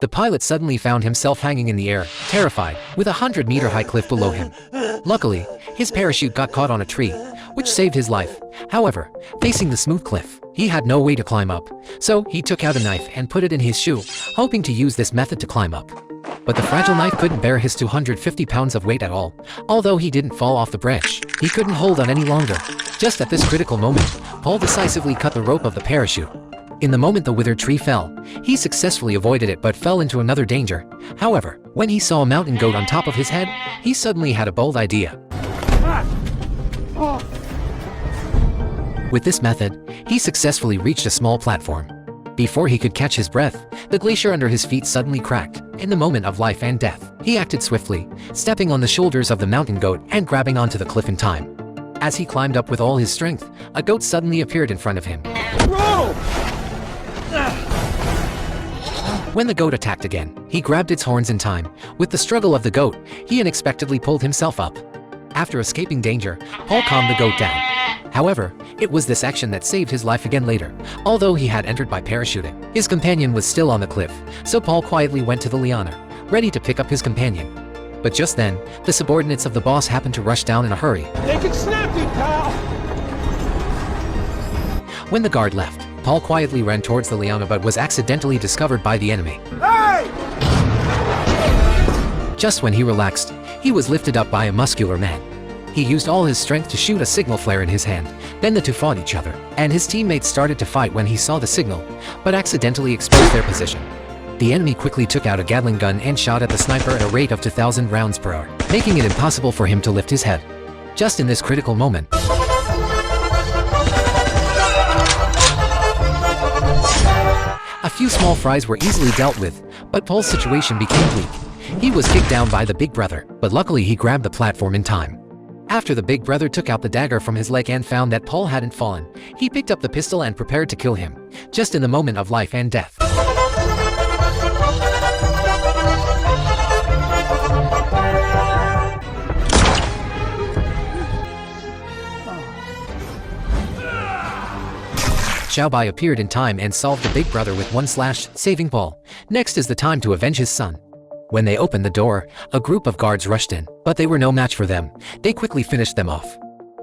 The pilot suddenly found himself hanging in the air, terrified, with a 100-meter-high cliff below him. Luckily, his parachute got caught on a tree, which saved his life. However, facing the smooth cliff, he had no way to climb up, so he took out a knife and put it in his shoe, hoping to use this method to climb up. But the fragile knife couldn't bear his 250 pounds of weight at all. Although he didn't fall off the branch, he couldn't hold on any longer. Just at this critical moment, Paul decisively cut the rope of the parachute. In the moment the withered tree fell, he successfully avoided it but fell into another danger. However, when he saw a mountain goat on top of his head, he suddenly had a bold idea. With this method, he successfully reached a small platform. Before he could catch his breath, the glacier under his feet suddenly cracked. In the moment of life and death, he acted swiftly, stepping on the shoulders of the mountain goat and grabbing onto the cliff in time. As he climbed up with all his strength, a goat suddenly appeared in front of him. Bro! When the goat attacked again, he grabbed its horns in time. With the struggle of the goat, he unexpectedly pulled himself up. After escaping danger, Paul calmed the goat down. However, it was this action that saved his life again later. Although he had entered by parachuting, his companion was still on the cliff, so Paul quietly went to the liana, ready to pick up his companion. But just then, the subordinates of the boss happened to rush down in a hurry. They can snap you, pal! When the guard left, Paul quietly ran towards the liana but was accidentally discovered by the enemy. Hey! Just when he relaxed, he was lifted up by a muscular man. He used all his strength to shoot a signal flare in his hand. Then the two fought each other, and his teammates started to fight when he saw the signal, but accidentally exposed their position. The enemy quickly took out a Gatling gun and shot at the sniper at a rate of 2,000 rounds per hour, making it impossible for him to lift his head. Just in this critical moment, a few small fries were easily dealt with, but Paul's situation became bleak. He was kicked down by the big brother, but luckily he grabbed the platform in time. After the big brother took out the dagger from his leg and found that Paul hadn't fallen, he picked up the pistol and prepared to kill him, just in the moment of life and death. Xiaobai appeared in time and solved the big brother with one slash, saving Paul. Next is the time to avenge his son. When they opened the door, a group of guards rushed in, but they were no match for them. They quickly finished them off.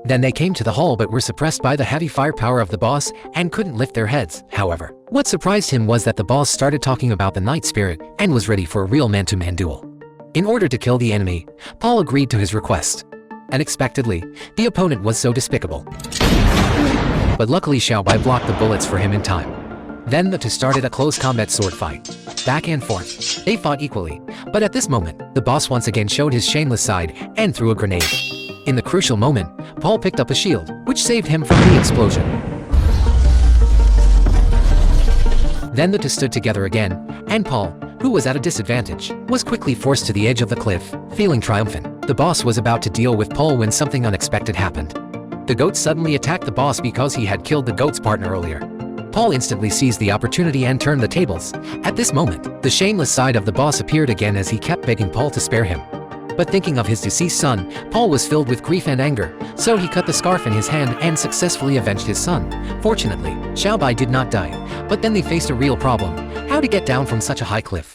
Then they came to the hall but were suppressed by the heavy firepower of the boss and couldn't lift their heads. However, what surprised him was that the boss started talking about the night spirit and was ready for a real man-to-man duel. In order to kill the enemy, Paul agreed to his request. Unexpectedly, the opponent was so despicable. But luckily Xiaobai blocked the bullets for him in time. Then the two started a close combat sword fight. Back and forth, they fought equally, but at this moment, the boss once again showed his shameless side and threw a grenade. In the crucial moment, Paul picked up a shield, which saved him from the explosion. Then the two stood together again, and Paul, who was at a disadvantage, was quickly forced to the edge of the cliff. Feeling triumphant, the boss was about to deal with Paul when something unexpected happened. The goat suddenly attacked the boss because he had killed the goat's partner earlier. Paul instantly seized the opportunity and turned the tables. At this moment, the shameless side of the boss appeared again as he kept begging Paul to spare him. But thinking of his deceased son, Paul was filled with grief and anger, so he cut the scarf in his hand and successfully avenged his son. Fortunately, Xiaobai did not die, but then they faced a real problem: how to get down from such a high cliff.